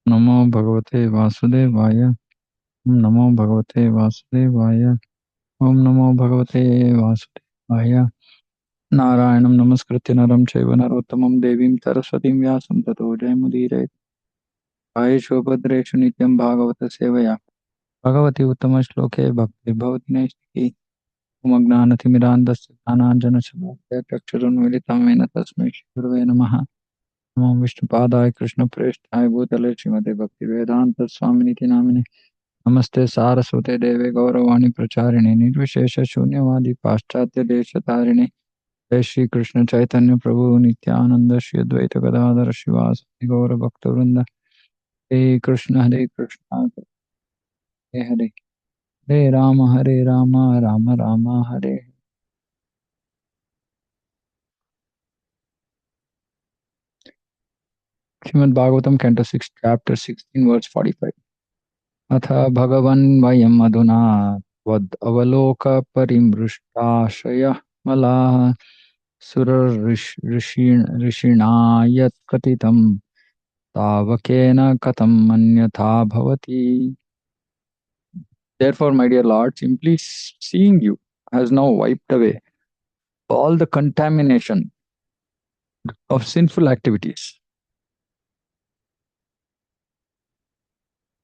नमो भगवते वासुदेवाय। नमो भगवते वासुदेवाय। ओम नमो भगवते वासुदेवाय। नारायणं नमस्कृत्य नरं चैव नरोत्तमं देवीं सरस्वतीं व्यासं ततो जयमुदीरये। आयेषु भद्रेषु नित्यं भागवत सेवया भगवती उत्तमश्लोके भक्तिर्भवति नैष्टिकी। मम ज्ञानतिमिरान्धस्य चक्षुरुन्मीलितं येन तस्मै श्रीगुरवे नमः। नमो विष्णुपादाय कृष्णप्रेष्ठाय भूतले श्रीमते भक्तिवेदान्त स्वामिनिति नामिने। नमस्ते सारस्वते देवे गौरवाणी प्रचारिणे निर्विशेष शून्यवादी पाश्चात्य देशतारिणे। जय श्री कृष्ण चैतन्य प्रभु नित्यानंद श्री अद्वैत गदाधर शिवासादि गौर भक्तवृंद। Hare Krishna Hare Hare, Hare Rama Rama Rama Hare. Srimad Bhagavatam canto 6 chapter 16 verse 45। अथ भगवन् वयम् अधुना त्वद् अवलोक परिमृष्टाशयः मलाः ऋषिणा यत् कथितं तावकेन कथम् अन्यथा भवति। Therefore, my dear Lord, simply seeing you has now wiped away all the contamination of sinful activities.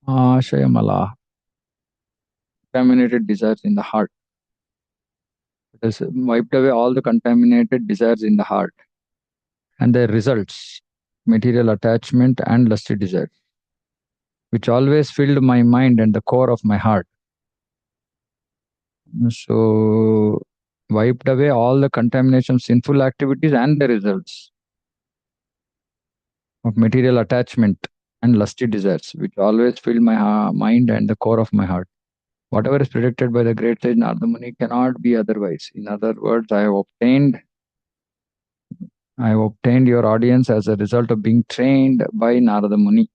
Ashayamala, contaminated desires in the heart. It has wiped away all the contaminated desires in the heart and their results, material attachment and lusty desire, which always filled my mind and the core of my heart. So, wiped away all the contamination of sinful activities and the results of material attachment and lusty desires, which always filled my mind and the core of my heart. Whatever is predicted by the great sage Narada Muni cannot be otherwise. In other words, I have obtained your audience as a result of being trained by Narada Muni.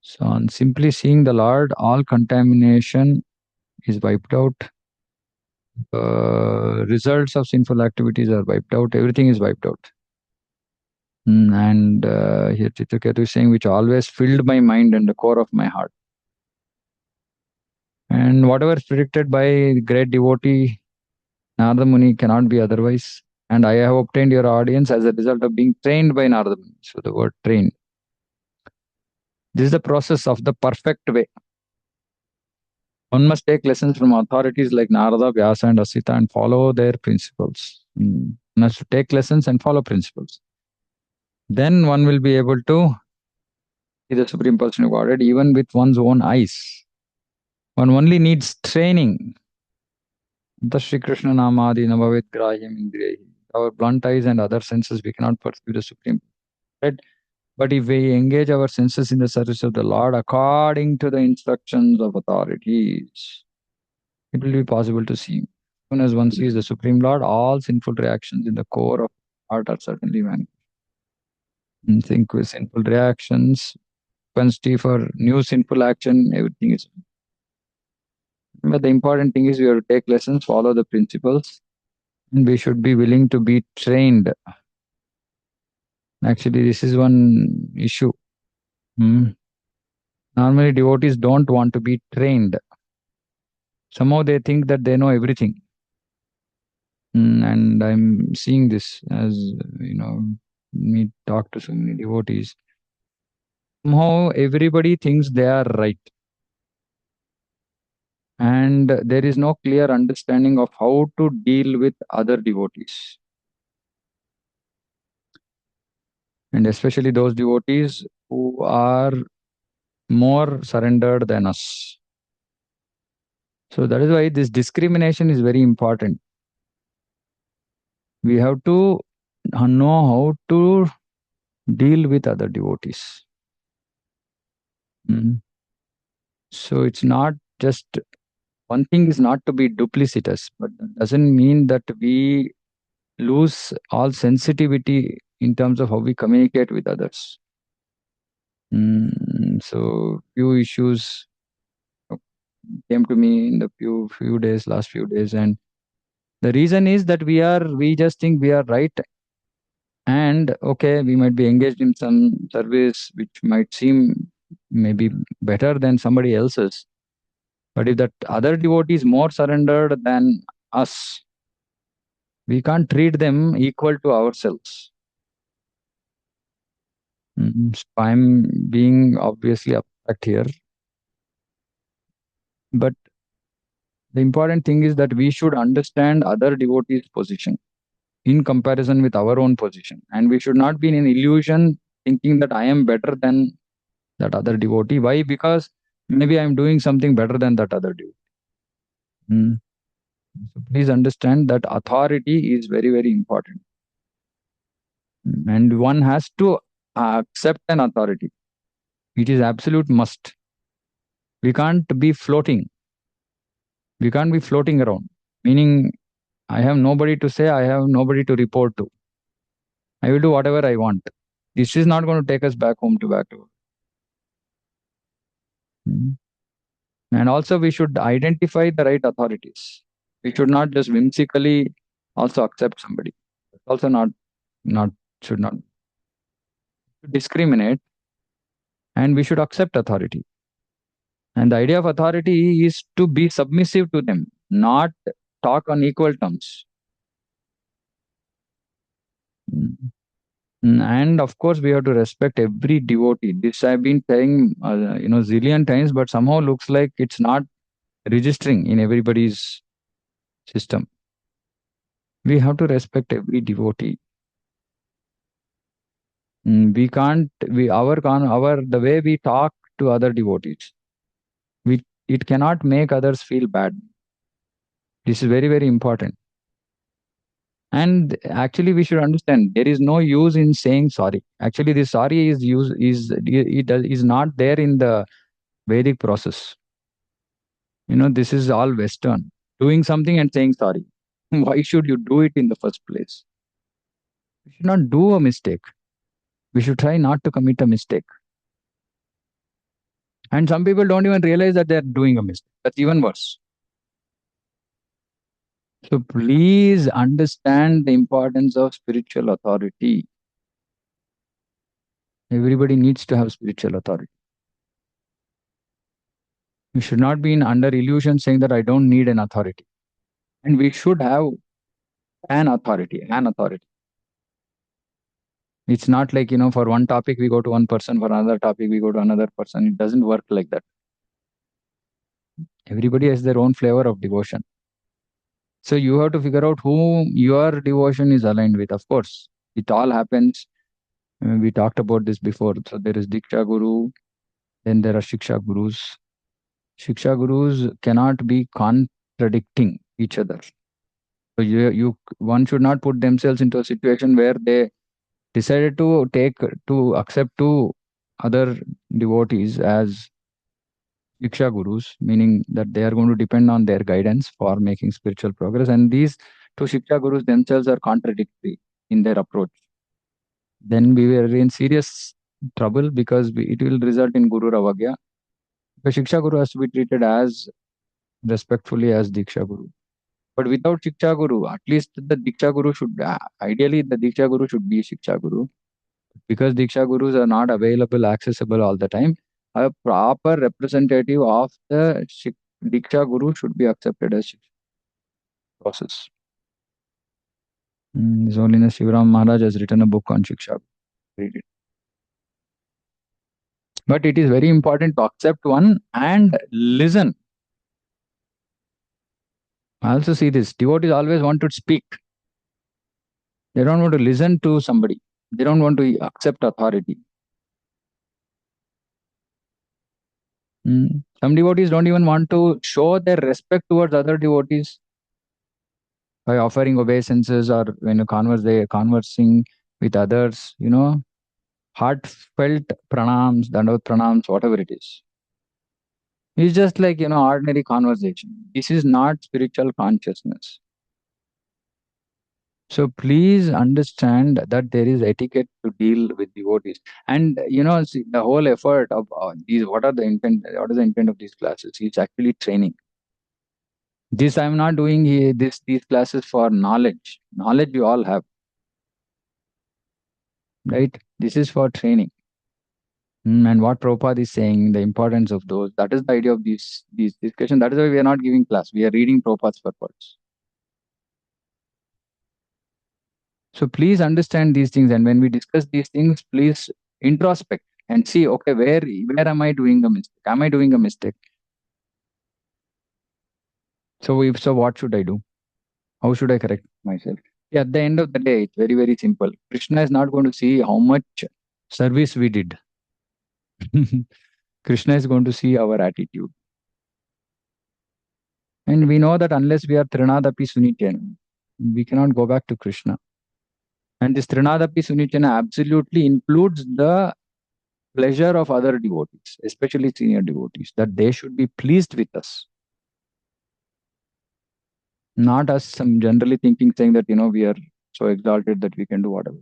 So, on simply seeing the Lord, all contamination is wiped out. Results of sinful activities are wiped out. Everything is wiped out. And here Citraketu is saying, which always filled my mind and the core of my heart. And whatever is predicted by great devotee Narada Muni cannot be otherwise. And I have obtained your audience as a result of being trained by Narada Muni. So the word trained. This is the process of the perfect way. One must take lessons from authorities like Narada, Vyasa, and Asita and follow their principles. One has to take lessons and follow principles. Then one will be able to see the Supreme Person of Godhead even with one's own eyes. One only needs training. The Sri Krishna Namadi Navavet Grahyam Indriyahi. Our blunt eyes and other senses, we cannot perceive the Supreme. Right? But if we engage our senses in the service of the Lord according to the instructions of authorities, it will be possible to see. As soon as one sees the Supreme Lord, all sinful reactions in the core of heart are certainly vanished. And think with sinful reactions, propensity for new sinful action, everything is. But the important thing is we have to take lessons, follow the principles, and we should be willing to be trained. Actually, this is one issue. Normally, devotees don't want to be trained. Somehow they think that they know everything. And I'm seeing this as, me talk to so many devotees. Somehow everybody thinks they are right. And there is no clear understanding of how to deal with other devotees. And especially those devotees who are more surrendered than us. So that is why this discrimination is very important. We have to know how to deal with other devotees. So it's not just one thing is not to be duplicitous, but that doesn't mean that we lose all sensitivity in terms of how we communicate with others. So few issues came to me in the last few days, and the reason is that we just think we are right, And okay, we might be engaged in some service which might seem maybe better than somebody else's. But if that other devotee is more surrendered than us, we can't treat them equal to ourselves. So I'm being obviously upset here. But the important thing is that we should understand other devotees' position in comparison with our own position. And we should not be in an illusion thinking that I am better than that other devotee. Why? Because maybe I'm doing something better than that other devotee. Mm. So please understand that authority is very, very important. And one has to accept an authority. It is absolute must. We can't be floating. We can't be floating around. Meaning, I have nobody to say, I have nobody to report to. I will do whatever I want. This is not going to take us back home to back to. Mm. And also, we should identify the right authorities. We should not just whimsically also accept somebody. Also, not should not discriminate, and we should accept authority. And the idea of authority is to be submissive to them, not talk on equal terms. Mm. And of course, we have to respect every devotee. This I've been saying, zillion times, but somehow looks like it's not registering in everybody's system. We have to respect every devotee. We can't. The way we talk to other devotees, it cannot make others feel bad. This is very, very important. And actually, we should understand there is no use in saying sorry. Actually, this sorry is not there in the Vedic process. This is all Western. Doing something and saying sorry. Why should you do it in the first place? We should not do a mistake. We should try not to commit a mistake. And some people don't even realize that they're doing a mistake. That's even worse. So please understand the importance of spiritual authority. Everybody needs to have spiritual authority. We should not be in under illusion saying that I don't need an authority. And we should have an authority, an authority. It's not like, for one topic we go to one person, for another topic we go to another person. It doesn't work like that. Everybody has their own flavor of devotion. So you have to figure out whom your devotion is aligned with. Of course, it all happens. We talked about this before. So there is Diksha Guru, then there are Shiksha Gurus. Shiksha Gurus cannot be contradicting each other. So one should not put themselves into a situation where they decided to accept two other devotees as Diksha Gurus, meaning that they are going to depend on their guidance for making spiritual progress. And these two Shiksha Gurus themselves are contradictory in their approach. Then we were in serious trouble because it will result in Guru Ravagya. The Shiksha Guru has to be treated as respectfully as Diksha Guru. But without Shiksha Guru, at least the Diksha Guru should, ideally, the Diksha Guru should be Shiksha Guru. Because Diksha Gurus are not available, accessible all the time, a proper representative of the Diksha Guru should be accepted as Shiksha process. His Holiness Shivaram Maharaj has written a book on Shiksha. Read it. But it is very important to accept one and listen. I also see this. Devotees always want to speak. They don't want to listen to somebody. They don't want to accept authority. Some devotees don't even want to show their respect towards other devotees by offering obeisances or when they are conversing with others, heartfelt pranams, dandavat pranams, whatever it is. It's just like, ordinary conversation. This is not spiritual consciousness. So please understand that there is etiquette to deal with devotees. And, see, the whole effort of these, what is the intent of these classes? It's actually training. This I'm not doing these classes for knowledge. Knowledge you all have. right? This is for training. And what Prabhupada is saying, the importance of those, that is the idea of these discussion. That is why we are not giving class. We are reading Prabhupada's purpose. So please understand these things. And when we discuss these things, please introspect and see, okay, where am I doing a mistake? Am I doing a mistake? So if so, what should I do? How should I correct myself? Yeah, at the end of the day, it's very, very simple. Krishna is not going to see how much service we did. Krishna is going to see our attitude. And we know that unless we are Trinadapi Sunityan, we cannot go back to Krishna. And this Trinadapi Sunityan absolutely includes the pleasure of other devotees, especially senior devotees, that they should be pleased with us. Not us some generally thinking, saying that, we are so exalted that we can do whatever.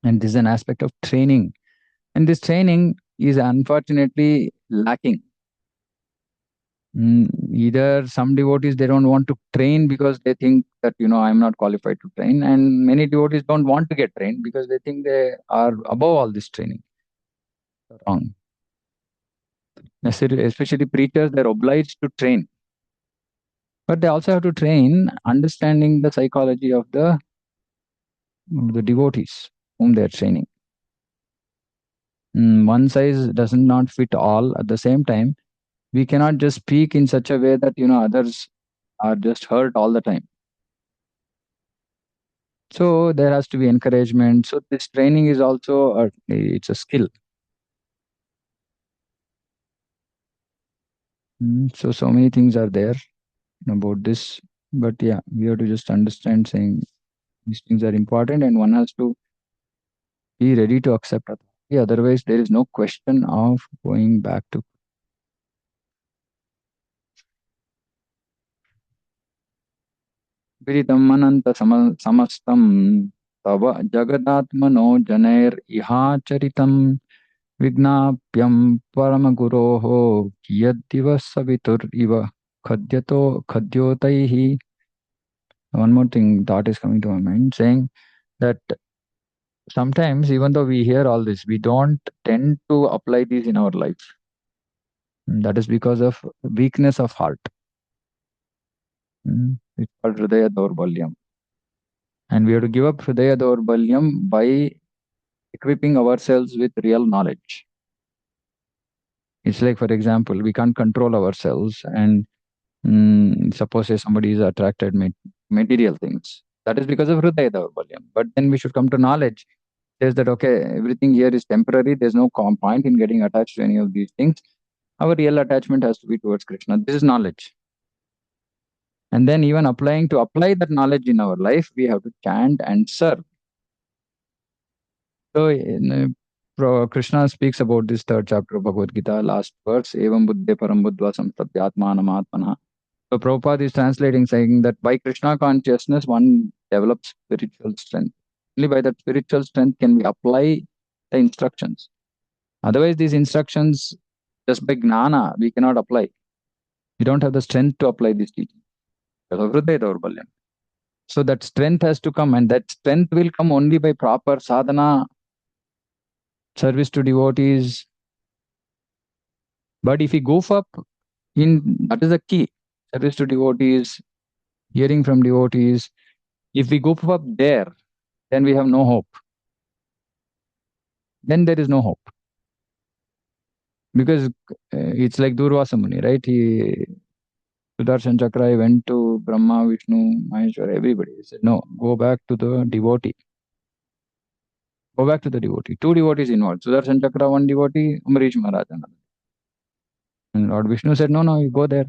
And this is an aspect of training. And this training is unfortunately lacking. Either some devotees, they don't want to train because they think that, I'm not qualified to train. And many devotees don't want to get trained because they think they are above all this training. Wrong. Especially preachers, they're obliged to train. But they also have to train understanding the psychology of the devotees whom they're training. One size does not fit all. At the same time, we cannot just speak in such a way that, others are just hurt all the time. So there has to be encouragement. So this training is also it's a skill. So many things are there about this, but yeah, we have to just understand saying these things are important, and one has to be ready to accept authority. Otherwise, there is no question of going back to Viritam Ananta Samastam Tava Jagadatmano Janair Ihacharitam Vignapyam Paramaguroho Kiyadiva Savitur Iva Khadyotaihi. One more thing, thought is coming to my mind, saying that sometimes, even though we hear all this, we don't tend to apply these in our life. That is because of weakness of heart. It's called Hridaya Daurbalyam. And we have to give up Hridaya Daurbalyam by equipping ourselves with real knowledge. It's like, for example, we can't control ourselves, and suppose say somebody is attracted material things. That is because of Hridaya Daurbalyam. But then we should come to knowledge. Says that, okay, everything here is temporary. There's no point in getting attached to any of these things. Our real attachment has to be towards Krishna. This is knowledge. And then even apply that knowledge in our life, we have to chant and serve. So Krishna speaks about this third chapter of Bhagavad Gita, last verse, Evam buddhe param buddhva samstatyatmanam atmana. So Prabhupada is translating, saying that by Krishna consciousness, one develops spiritual strength. Only by that spiritual strength can we apply the instructions. Otherwise, these instructions, just by gnana, we cannot apply. We don't have the strength to apply these teachings. So that strength has to come, and that strength will come only by proper sadhana, service to devotees. But if we goof up that is the key, service to devotees, hearing from devotees. If we goof up there, then we have no hope. Then there is no hope. Because it's like Durvasa Muni, right? Sudarshan Chakra, he went to Brahma, Vishnu, Maheshwara, everybody. He said, no, go back to the devotee. Go back to the devotee. Two devotees involved. Sudarshan Chakra, one devotee, Amrish Maharaj, another. And Lord Vishnu said, no, you go there.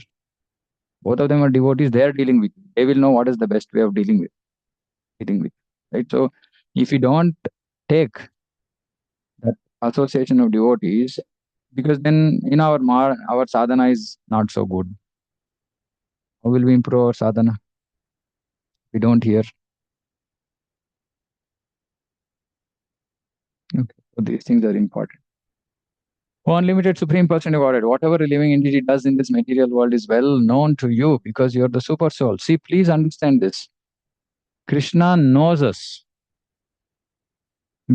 Both of them are devotees. They are dealing with you. They will know what is the best way of dealing with. Right? So if you don't take that association of devotees, because then in our sadhana is not so good. How will we improve our sadhana? We don't hear. Okay. So these things are important. O unlimited supreme person embodied, whatever a living entity does in this material world is well known to you because you are the super soul. See, please understand this. Krishna knows us.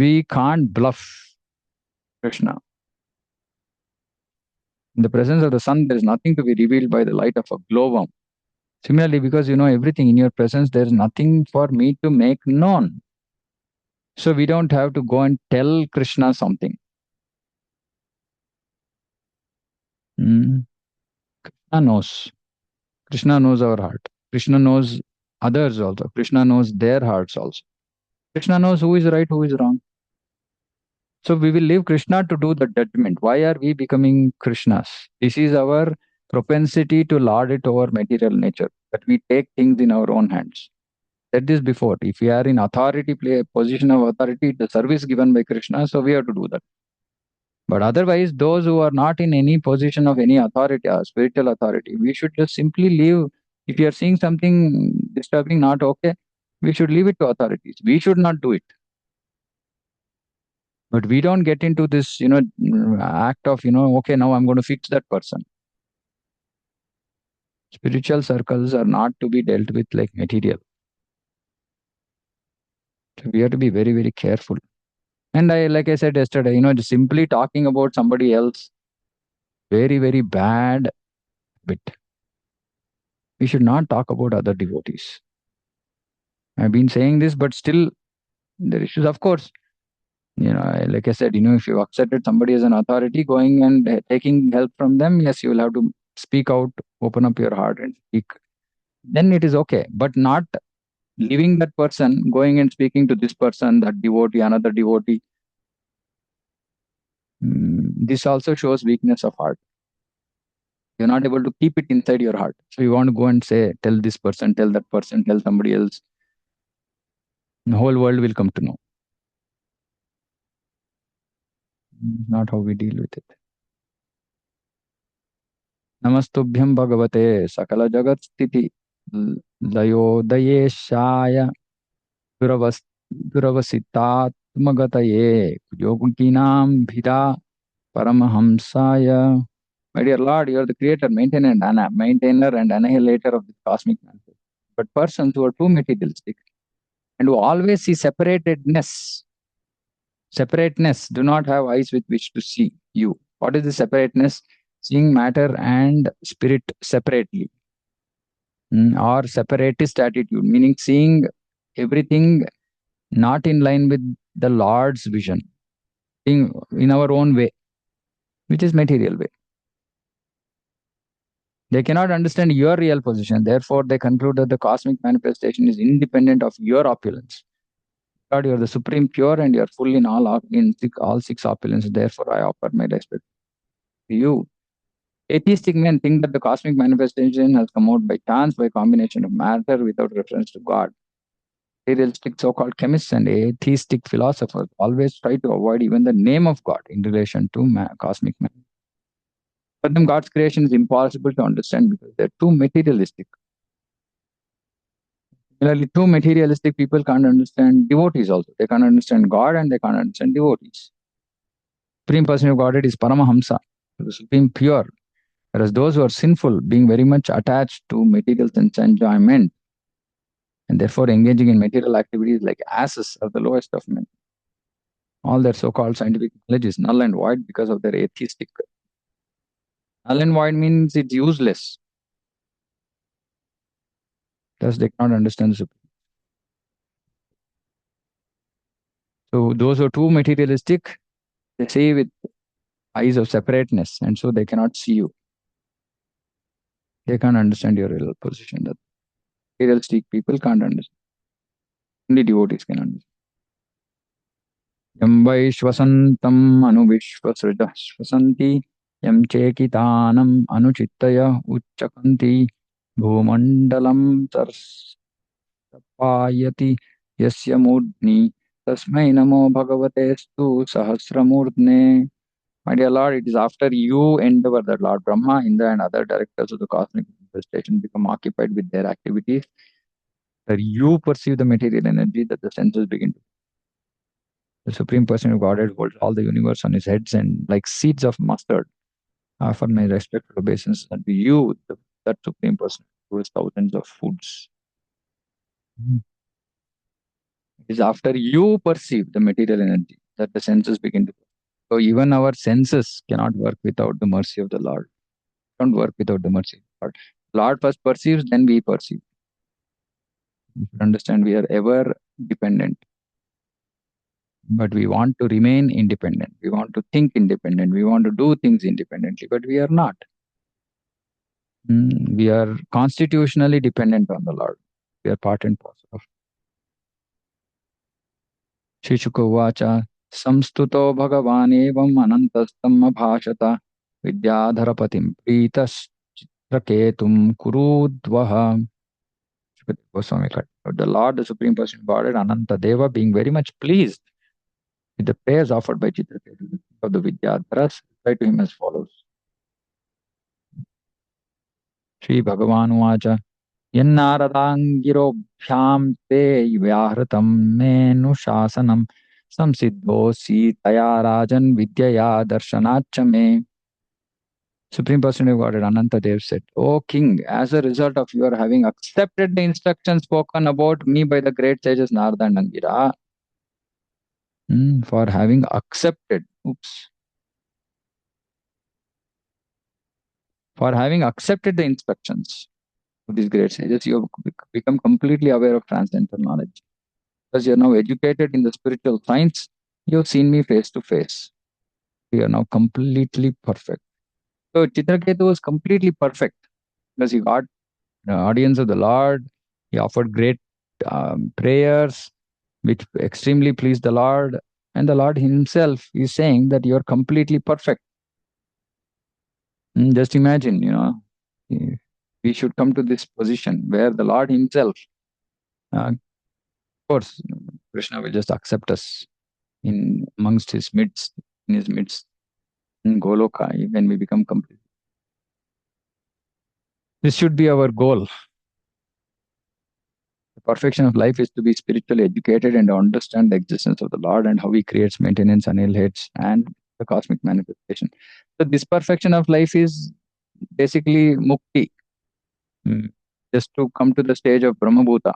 We can't bluff Krishna. In the presence of the sun, there is nothing to be revealed by the light of a glowworm. Similarly, because you know everything in your presence, there is nothing for me to make known. So we don't have to go and tell Krishna something. Mm. Krishna knows. Krishna knows our heart. Krishna knows others also. Krishna knows their hearts also. Krishna knows who is right, who is wrong. So we will leave Krishna to do the judgment. Why are we becoming Krishnas? This is our propensity to lord it over material nature, that we take things in our own hands. Said this before. If we are in authority, play a position of authority, the service given by Krishna, so we have to do that. But otherwise, those who are not in any position of any authority or spiritual authority, we should just simply leave. If you are seeing something disturbing, not okay, we should leave it to authorities. We should not do it. But we don't get into this, act of, okay, now I'm going to fix that person. Spiritual circles are not to be dealt with like material. So we have to be very, very careful. And like I said yesterday, just simply talking about somebody else, very, very bad bit. We should not talk about other devotees. I've been saying this, but still there are issues. Of course, like I said, if you accepted somebody as an authority, going and taking help from them, yes, you will have to speak out, open up your heart and speak. Then it is okay, but not leaving that person, going and speaking to this person, that devotee, another devotee. This also shows weakness of heart. You're not able to keep it inside your heart. So you want to go and say, tell this person, tell that person, tell somebody else. The whole world will come to know. Not how we deal with it. Namastubhyam Bhagavate Sakala Jagat Sthiti Layodayeshaaya Duravas Duravasitatmagataye Yoginam Bhida Paramahamsaya. My dear Lord, you are the creator, maintainer and annihilator of the cosmic manifest. But persons who are too materialistic and who always see separateness, do not have eyes with which to see you. What is the separateness? Seeing matter and spirit separately, or separatist attitude, meaning seeing everything not in line with the Lord's vision, in our own way, which is material way. They cannot understand your real position. Therefore, they conclude that the cosmic manifestation is independent of your opulence. God, you are the supreme pure and you are full in all six opulences. Therefore, I offer my respect to you. Atheistic men think that the cosmic manifestation has come out by chance, by combination of matter without reference to God. Materialistic so-called chemists and atheistic philosophers always try to avoid even the name of God in relation to cosmic man. For them, God's creation is impossible to understand because they're too materialistic. Similarly, too materialistic people can't understand devotees also. They can't understand God and they can't understand devotees. Supreme person of Godhead is Paramahamsa, the supreme pure. Whereas those who are sinful, being very much attached to material sense enjoyment, and therefore engaging in material activities like asses, are the lowest of men. All their so-called scientific knowledge is null and void because of their atheistic. Null and void means it's useless. Thus, they cannot understand the Supreme. So those who are too materialistic, they see with eyes of separateness, and so they cannot see you. They can't understand your real position. That materialistic people can't understand. Only devotees can understand. यं वै श्वसन्तम् अनुविश्वसृजः श्वसन्ति यं चेकितानम् अनुचित्तय उच्चकन्ति भूमण्डलं सर्पायति यस्य मूर्ध्नि तस्मै नमो भगवतेस्तु सहस्रमूर्ध्ने. My dear Lord, it is after you endeavor that Lord Brahma, Indra, and other directors of the cosmic manifestation become occupied with their activities, that you perceive the material energy, that the senses begin to. The Supreme Person of Godhead holds all the universe on his heads, and like seeds of mustard, offer my respectful obeisance unto you, that Supreme Person who has thousands of foods. It's after you perceive the material energy that the senses begin to. So even our senses cannot work without the mercy of the Lord. Don't work without the mercy of the Lord. Lord first perceives, then we perceive. You should understand we are ever dependent, but we want to remain independent. We want to think independent. We want to do things independently, but we are not. We are constitutionally dependent on the Lord. We are part and parcel of Shishukavacha Samstuto Bhagavanevam Anantastam Abhashata Vidyadharapatim Pritas Citraketum Kurudvaha. Goswami cut. The Lord, the Supreme Person embodied Ananta Deva, being very much pleased with the prayers offered by Citraketu of the Vidyadharas, replied to him as follows. Sri Bhagavan यन्नारदाङ्गिरोऽभ्यां ते व्याहृतं menu शासनं संसिद्धोऽसि तया राजन् विद्यया दर्शनाच्च मे. Supreme Personality of Godhead Anantadev said, O King, as a result of your having accepted the instructions spoken about me by the great sages Narada and Angira, for having accepted, for having accepted the instructions of these great sages, you have become completely aware of transcendental knowledge. Because you are now educated in the spiritual science, you have seen me face to face. You are now completely perfect. So Chitraketu was completely perfect because he got the audience of the Lord. He offered great prayers, which extremely pleased the Lord. And the Lord himself is saying that you are completely perfect. Just imagine, we should come to this position where the Lord himself, of course, Krishna will just accept us in amongst his midst, in his midst, in Goloka, when we become complete. This should be our goal. The perfection of life is to be spiritually educated and understand the existence of the Lord and how he creates, maintenance, annihilates, and the cosmic manifestation. So this perfection of life is basically mukti, just to come to the stage of Brahmabhuta.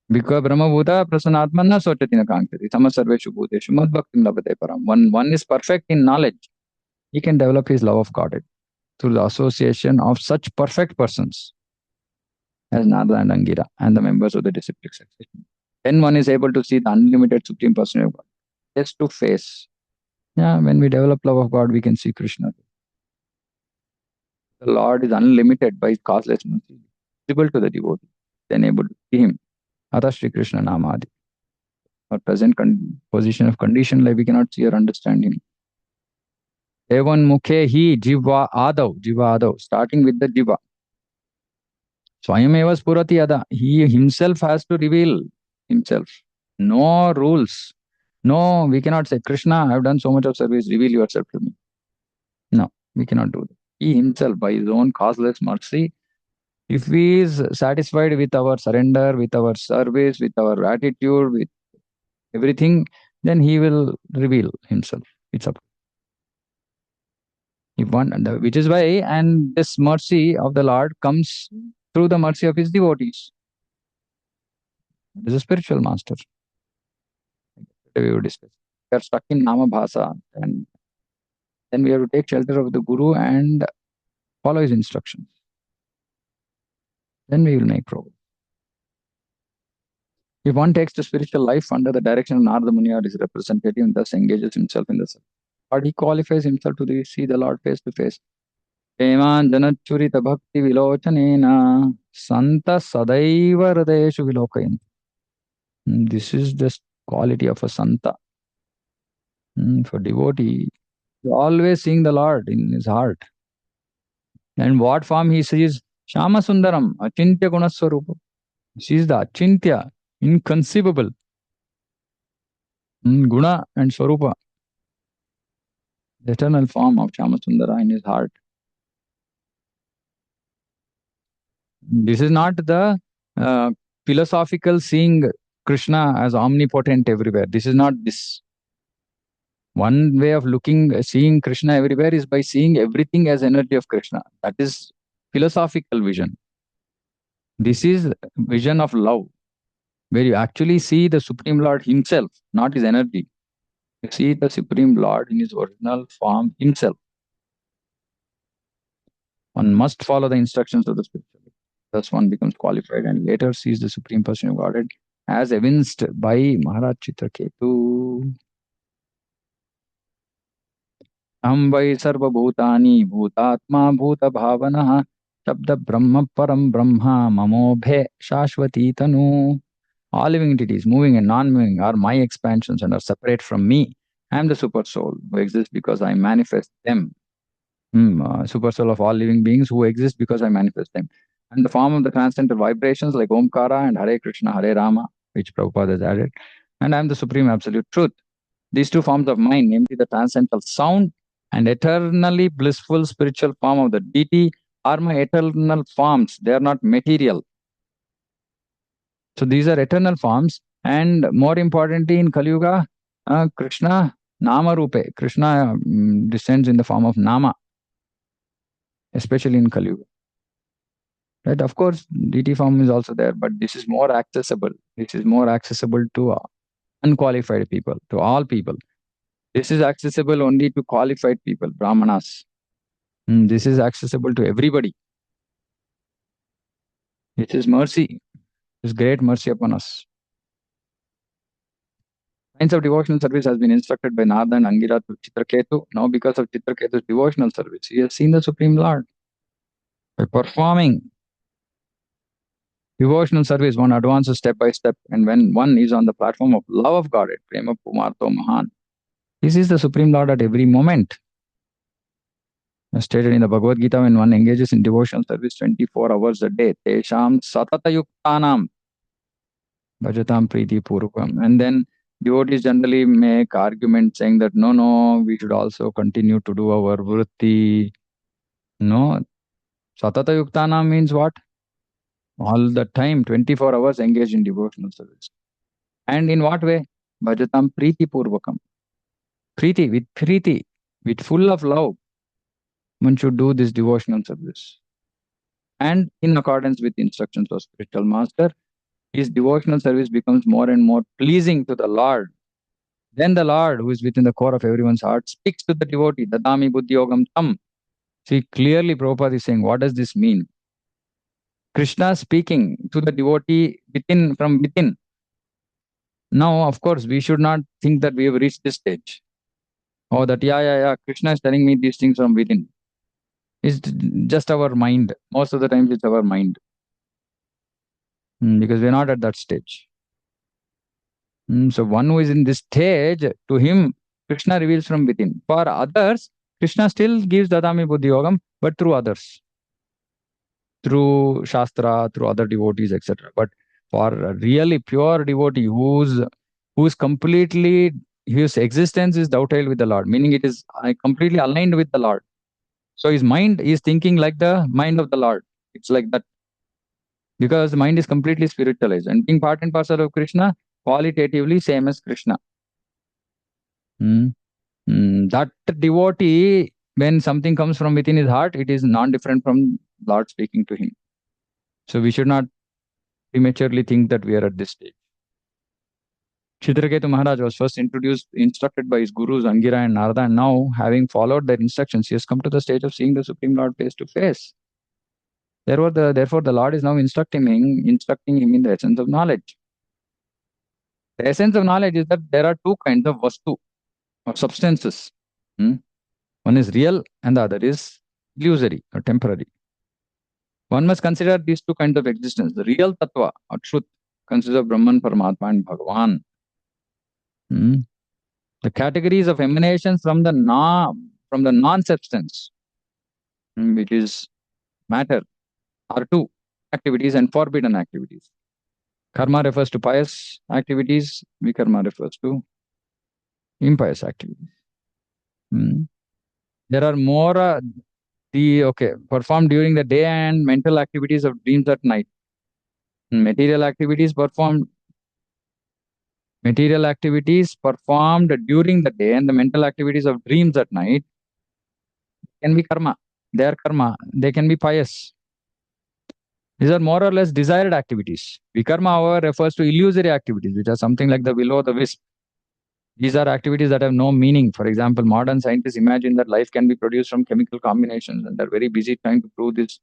Because Brahmabhuta prasanatman na sochati na kankati samasarveshu bhuteshu madbhaktim labhate param. One is perfect in knowledge. He can develop his love of Godhead through the association of such perfect persons as Narada and Angira and the members of the disciplic succession. Then one is able to see the unlimited Supreme Personality of God face to face. Yeah, when we develop love of God, we can see Krishna. The Lord is unlimited by his causeless mercy, visible to the devotee, then able to see him. Atha Shri Krishna Namadi. Our present position of conditioned life, we cannot see or understand him. Evan mukhe hi jiva adav, starting with the jiva. Swayameva spurati yada. He himself has to reveal himself. No rules. No, we cannot say, Krishna, I have done so much of service, reveal yourself to me. No, we cannot do that. He himself, by his own causeless mercy, if he is satisfied with our surrender, with our service, with our gratitude, with everything, then he will reveal himself. It's up. If one, which is why, and this mercy of the Lord comes through the mercy of his devotees. It is a spiritual master. We will discuss. We are stuck in Nama Bhasa, and then we have to take shelter of the Guru and follow his instructions. Then we will make progress. If one takes the spiritual life under the direction of Narada Muni or his representative and thus engages himself in the service, but he qualifies himself to see the Lord face to face. Eman janachurita bhakti vilochanena santa sadaiva hridayeshu vilokayan. This is the quality of a santa. For devotee, always seeing the Lord in his heart. And what form he sees? Shama Sundaram, Achintya Gunaswarupa. He sees the Achintya, inconceivable. Guna and Swarupa. The eternal form of Shama Sundara in his heart. This is not the philosophical seeing Krishna as omnipotent everywhere. This is not this. One way of seeing Krishna everywhere is by seeing everything as energy of Krishna. That is philosophical vision. This is vision of love. where you actually see the Supreme Lord himself, not his energy. You see the Supreme Lord in his original form himself. One must follow the instructions of the spiritual. Thus, one becomes qualified and later sees the Supreme Person of Godhead as evinced by Maharaj Citraketu. अहं वै सर्वभूतानि भूतात्मा भूतभावनः शब्द ब्रह्म परम ब्रह्म ममोभे शाश्वती तनु. All living entities, moving and non-moving, are my expansions and are separate from me. I am the super soul who exists because I manifest them. Super soul of all living beings who exist because I manifest them. And the form of the transcendental vibrations like Omkara and Hare Krishna, Hare Rama, which Prabhupada has added. And I am the supreme absolute truth. These two forms of mind, namely the transcendental sound and eternally blissful spiritual form of the deity, are my eternal forms. They are not material. So these are eternal forms. And more importantly, in Kali Yuga, Krishna, Nama Rupe. Krishna descends in the form of Nama, especially in Kali Yuga. Right? Of course, deity form is also there, but this is more accessible. This is more accessible to unqualified people, to all people. This is accessible only to qualified people, Brahmanas. This is accessible to everybody. This is mercy. This great mercy upon us. Science of devotional service has been instructed by Narada and Angira to Citraketu. Now, because of Citraketu's devotional service, he has seen the Supreme Lord. By performing devotional service, one advances step by step, and when one is on the platform of love of God, Prema Pumarto Mahan, this is the Supreme Lord at every moment. As stated in the Bhagavad Gita, when one engages in devotional service 24 hours a day, Tesham Satatayuktanam Bhajatam Priti Purukam. And then devotees generally make arguments saying that no, we should also continue to do our vritti. No, Satata Yuktana means what? All the time, 24 hours engaged in devotional service. And in what way? Bhajatam Priti Purvakam. Priti, with full of love, one should do this devotional service. And in accordance with instructions of spiritual master, his devotional service becomes more and more pleasing to the Lord. Then the Lord, who is within the core of everyone's heart, speaks to the devotee, Dadami Buddhi Yogam Tam. See, clearly Prabhupada is saying, what does this mean? Krishna speaking to the devotee from within. Now, of course, we should not think that we have reached this stage. Or that, Krishna is telling me these things from within. It's just our mind. Most of the times it's our mind. Because we're not at that stage. So one who is in this stage, to him, Krishna reveals from within. For others, Krishna still gives Dadami Buddhi Yogam, but through others. Through Shastra, through other devotees, etc. But for a really pure devotee who's completely, his existence is dovetailed with the Lord, meaning it is completely aligned with the Lord. So his mind is thinking like the mind of the Lord. It's like that. Because the mind is completely spiritualized. And being part and parcel of Krishna, qualitatively same as Krishna. That devotee, when something comes from within his heart, it is non-different from Lord speaking to him. So we should not prematurely think that we are at this stage. Citraketu Maharaj was first instructed by his gurus Angira and Narada, and now, having followed their instructions, he has come to the stage of seeing the Supreme Lord face to face. Therefore, the Lord is now instructing him in the essence of knowledge. The essence of knowledge is that there are two kinds of vastu, or substances. One is real and the other is illusory or temporary. One must consider these two kinds of existence. The real tattva or truth consists of Brahman, Paramatma and Bhagavan. The categories of emanations from the non-substance, which is matter, are two: activities and forbidden activities. Karma refers to pious activities. Vikarma refers to impious activities. There are more performed during the day and mental activities of dreams at night. Material activities performed during the day and the mental activities of dreams at night can be karma. They are karma. They can be pious. These are more or less desired activities. Vikarma, however, refers to illusory activities, which are something like the will o' the wisp. These are activities that have no meaning. For example, modern scientists imagine that life can be produced from chemical combinations, and they're very busy trying to prove this.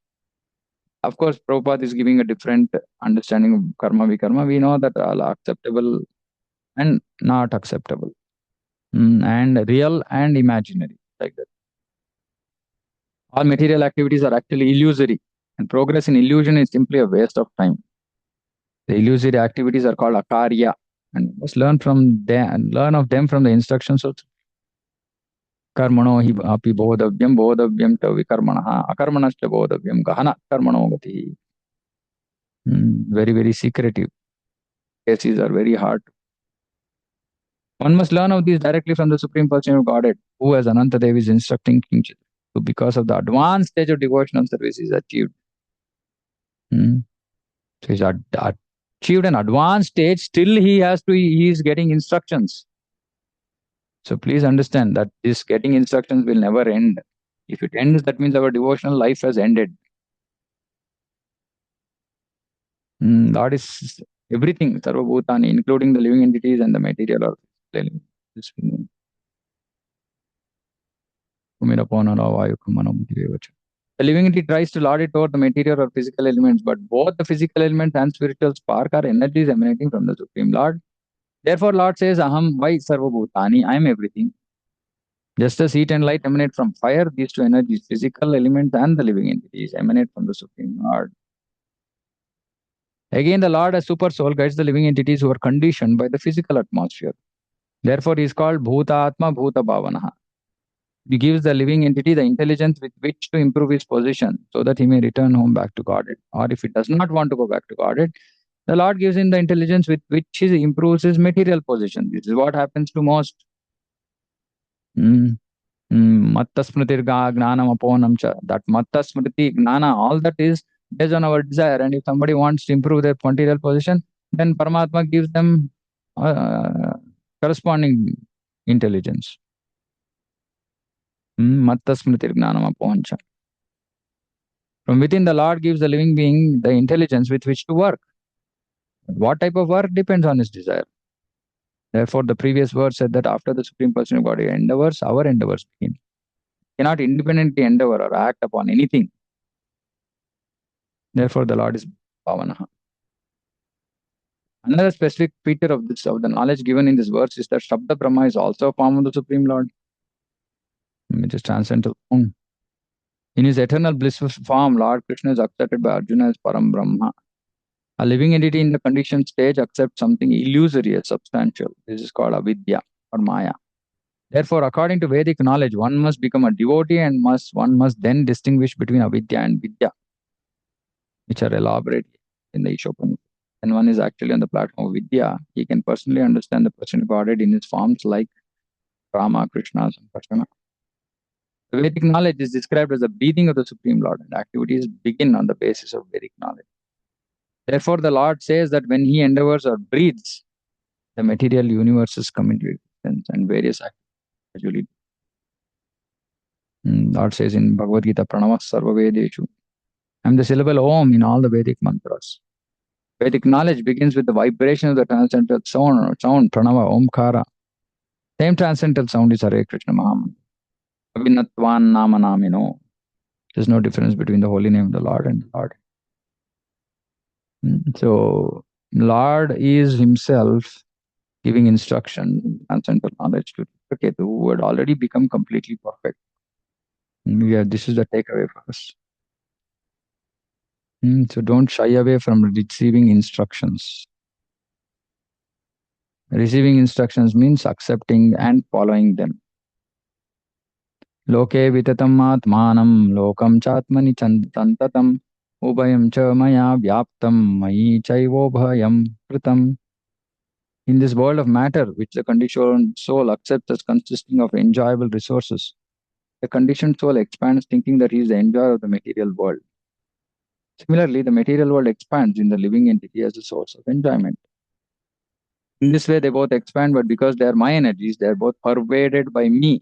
Of course, Prabhupada is giving a different understanding of karma vikarma. We know that all are acceptable and not acceptable, and real and imaginary, like that. All material activities are actually illusory, and progress in illusion is simply a waste of time. The illusory activities are called akarya, and must learn from them, learn of them from the instructions of कर्मणो हि अपि बोधव्यं च विकर्मणः अकर्मणश्च बोधव्यं गहन कर्मणो गतिः. Very, very secretive. Cases are very hard. One must learn of these directly from the Supreme Personality of Godhead, who, as Anantadev, is instructing King Chitraketu. So because of the advanced stage of devotional service is achieved. Hmm. So he's achieved an advanced stage, still he is getting instructions. So please understand that this getting instructions will never end. If it ends, that means our devotional life has ended. Lord is everything, Sarva Bhutani, including the living entities and the material or physical elements. This we know. The living entity tries to lord it over the material or physical elements, but both the physical elements and spiritual spark are energies emanating from the Supreme Lord. Therefore, Lord says, Aham Vai Sarva Bhutani, I am everything. Just as heat and light emanate from fire, these two energies, physical elements and the living entities, emanate from the Supreme Lord. Again, the Lord as Super Soul guides the living entities who are conditioned by the physical atmosphere. Therefore, he is called Bhutatma Bhuta Bhavanaha. He gives the living entity the intelligence with which to improve his position so that he may return home back to Godhead. Or if he does not want to go back to Godhead, the Lord gives him the intelligence with which he improves his material position. This is what happens to most. Matta smriti gnanam aponam cha. That matta smriti gnana, all that is based on our desire. And if somebody wants to improve their material position, then Paramatma gives them uh, corresponding intelligence. Matta smriti gnanam aponam cha. From within, the Lord gives the living being the intelligence with which to work. What type of work depends on his desire. Therefore, the previous verse said that after the Supreme Person of God endeavors, our endeavors begin. Cannot independently endeavor or act upon anything. Therefore, the Lord is Bhavanaha. Another specific feature of the knowledge given in this verse is that Shabda Brahma is also a form of the Supreme Lord, which is transcendental form. In his eternal blissful form, Lord Krishna is accepted by Arjuna as Param Brahma. A living entity in the conditioned stage accepts something illusory as substantial. This is called avidya or maya. Therefore, according to Vedic knowledge, one must become a devotee and one must then distinguish between avidya and vidya, which are elaborate in the Ishopanishad. When one is actually on the platform of vidya, he can personally understand the person Godhead in his forms like Rama, Krishna, and Prashana. The Vedic knowledge is described as the breathing of the Supreme Lord, and activities begin on the basis of Vedic knowledge. Therefore, the Lord says that when he endeavors or breathes, the material universes come into existence and various activities. Lord says in Bhagavad Gita, Pranava Sarva Vedeshu. I am the syllable Om in all the Vedic mantras. Vedic knowledge begins with the vibration of the transcendental sound Pranava, Omkara. Same transcendental sound is Hare Krishna Mahamantra. Avinatvan Nama Namino. There's no difference between the holy name of the Lord and the Lord. So, Lord is himself giving instruction, transcendental knowledge to Citraketu, who had already become completely perfect. This is the takeaway for us. So don't shy away from receiving instructions. Receiving instructions means accepting and following them. Loke vitatam atmanam lokam chatmani chantatam ubhayam cha maya vyaptam mayi chaivobhayam kritam. In this world of matter, which the conditioned soul accepts as consisting of enjoyable resources, the conditioned soul expands thinking that he is the enjoyer of the material world. Similarly, the material world expands in the living entity as a source of enjoyment. In this way, they both expand, but because they are my energies, they are both pervaded by me.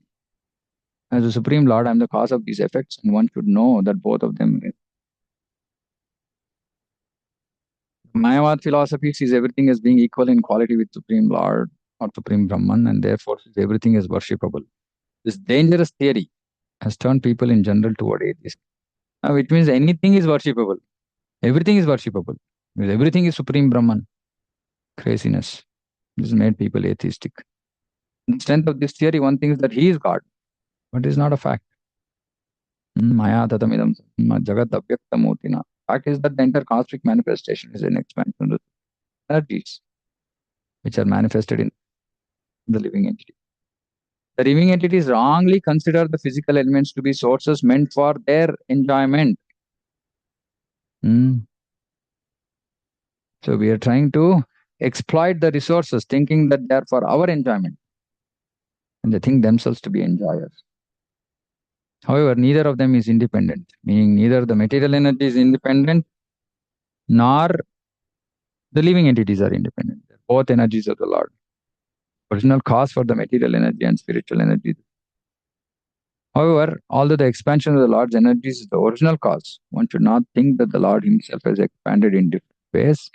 As the Supreme Lord, I am the cause of these effects, and one should know that both of them Mayavad philosophy sees everything as being equal in quality with Supreme Lord or Supreme Brahman, and therefore sees everything as worshipable. This dangerous theory has turned people in general toward atheism, which means anything is worshipable. Everything is worshipable. Because everything is Supreme Brahman. Craziness. This has made people atheistic. In the strength of this theory, one thinks that he is God, but it is not a fact. Maya tatamidam jagat avyaktamutina. Fact is that the entire cosmic manifestation is an expansion of energies which are manifested in the living entity. The living entities wrongly consider the physical elements to be sources meant for their enjoyment. Mm. So we are trying to exploit the resources, thinking that they are for our enjoyment, and they think themselves to be enjoyers. However, neither of them is independent, meaning neither the material energy is independent nor the living entities are independent. They're both energies of the Lord. Original cause for the material energy and spiritual energy. However, although the expansion of the Lord's energies is the original cause, one should not think that the Lord Himself has expanded in different ways.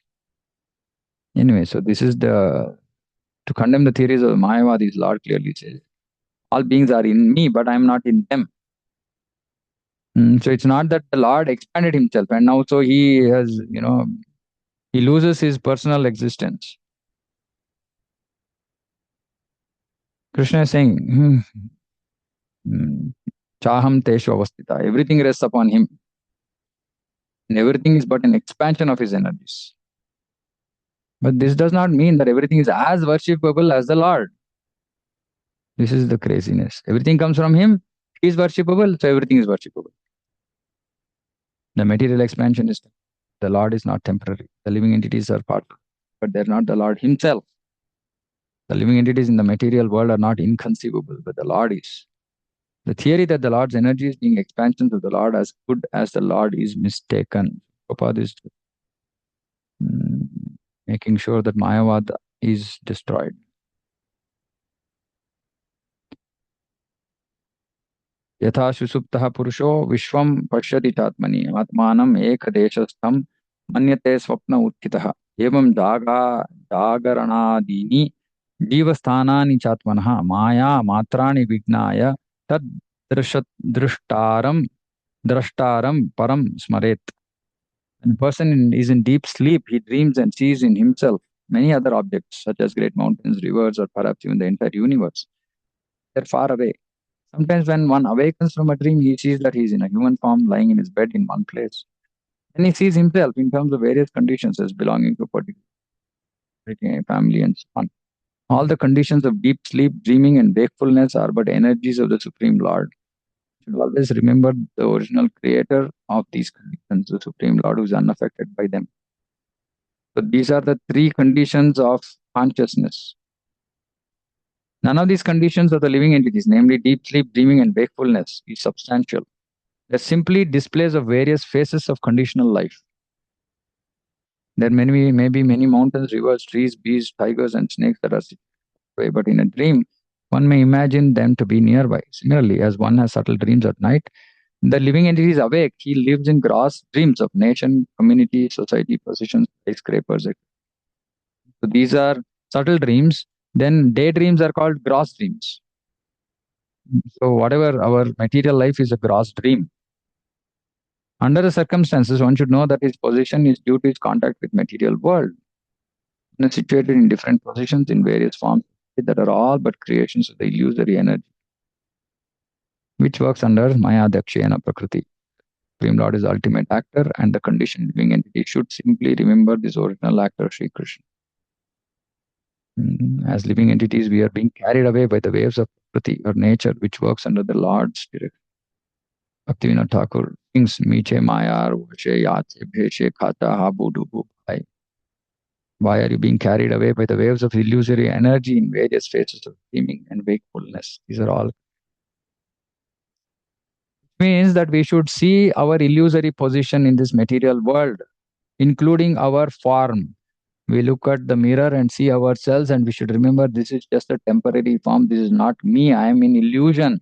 Anyway, so this is the to condemn the theories of the Mayavadis, Lord clearly says, all beings are in me, but I am not in them. So it's not that the Lord expanded Himself and now so He has, He loses His personal existence. Krishna is saying, Chaham Teshu Avastita. Everything rests upon Him. And everything is but an expansion of His energies. But this does not mean that everything is as worshipable as the Lord. This is the craziness. Everything comes from Him. He is worshipable, so everything is worshipable. The material expansion is the Lord is not temporary. The living entities are part, but they're not the Lord Himself. The living entities in the material world are not inconceivable, but the Lord is. The theory that the Lord's energy is being expansions of the Lord as good as the Lord is mistaken. Prabhupada is mm, making sure that Mayavad is destroyed. यथा सुसुप्तः पुरुषो विश्वं पश्यति चात्मनि आत्मानम् एकदेशस्थं मन्यते स्वप्न उत्थितः एवं जागरणादीनि जीवस्थानानि चात्मनः माया मात्राणि विज्ञाय तद्दृश दृष्टारं द्रष्टारं परं स्मरेत्. When a person is in deep sleep, he dreams and sees in himself many other objects, such as great mountains, rivers, or perhaps even the entire universe. They're far away. Sometimes, when one awakens from a dream, he sees that he is in a human form lying in his bed in one place. And he sees himself in terms of various conditions as belonging to a particular family and so on. All the conditions of deep sleep, dreaming, and wakefulness are but energies of the Supreme Lord. You should always remember the original creator of these conditions, the Supreme Lord, who is unaffected by them. So these are the three conditions of consciousness. None of these conditions of the living entities, namely deep sleep, dreaming, and wakefulness, is substantial. They're simply displays of various phases of conditional life. There may be many mountains, rivers, trees, bees, tigers, and snakes that are situated, but in a dream, one may imagine them to be nearby. Similarly, as one has subtle dreams at night, the living entity is awake. He lives in gross dreams of nation, community, society, positions, skyscrapers, etc. So these are subtle dreams. Then daydreams are called gross dreams. So whatever our material life is a gross dream. Under the circumstances, one should know that his position is due to his contact with material world. One is situated in different positions in various forms that are all but creations of the illusory energy, which works under Maya Dakshayana Prakriti. Supreme Lord is the ultimate actor, and the conditioned living entity should simply remember this original actor, Sri Krishna. As living entities, we are being carried away by the waves of Prakriti or nature, which works under the Lord's direction. Bhaktivinoda Thakur sings Miche Mayar Vashe Yache Bheshe Khata Habu Dubu Bhai. Why are you being carried away by the waves of illusory energy in various phases of dreaming and wakefulness? These are all means that we should see our illusory position in this material world, including our form. We look at the mirror and see ourselves, and we should remember this is just a temporary form. This is not me. I am in illusion,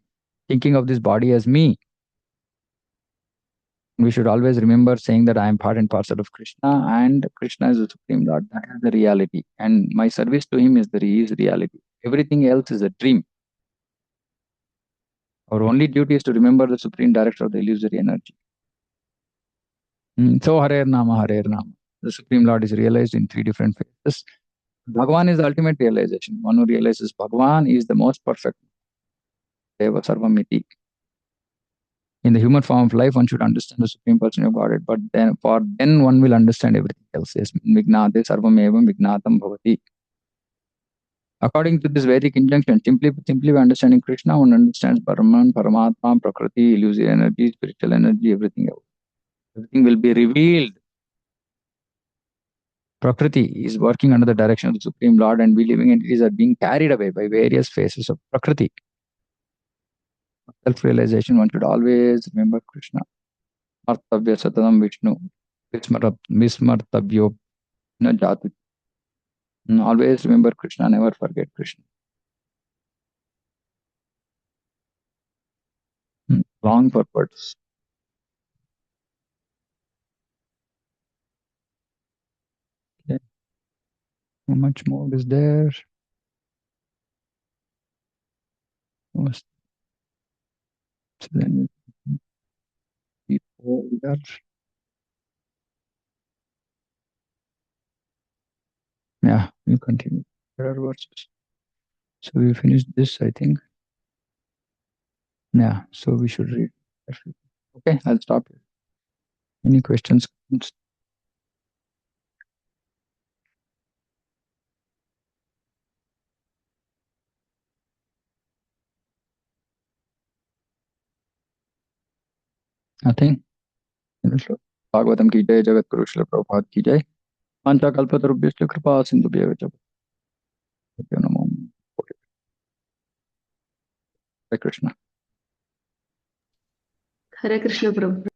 thinking of this body as me. We should always remember saying that I am part and parcel of Krishna, and Krishna is the Supreme Lord. That is the reality. And my service to Him is reality. Everything else is a dream. Our only duty is to remember the Supreme Director of the illusory energy. So, Hare Nama, Hare Nama. The Supreme Lord is realized in three different phases. Bhagavan is the ultimate realization. One who realizes Bhagavan is the most perfect. Deva Sarvamiti. In the human form of life, one should understand the Supreme Person of Godhead, but then one will understand everything else. Yes, Vignate Sarvamevam Vignatam Bhavati. According to this Vedic injunction, simply by understanding Krishna, one understands Brahman, Paramatma, Prakriti, illusory energy, spiritual energy, everything else. Everything will be revealed. Prakriti is working under the direction of the Supreme Lord, and we living entities are being carried away by various phases of Prakriti. Self-realization, one should always remember Krishna. Martavya Satatam Vishnu. Vismartavyo na jatu. Always remember Krishna, never forget Krishna. Long purpose. Okay. How much more is there? Was then before that. Yeah, you continue. There are verses. So we finished this, I think. Yeah, so we should read. Okay, I'll stop here. Any questions? Nothing? Bhagavatam की जय जगत गुरु श्रील प्रभुपाद की जय पांचा कल्पतरुभ्यश्च कृपा सिंधुभ्यः च पतितानां नमो हरे कृष्ण हरे कृष्ण प्रभु।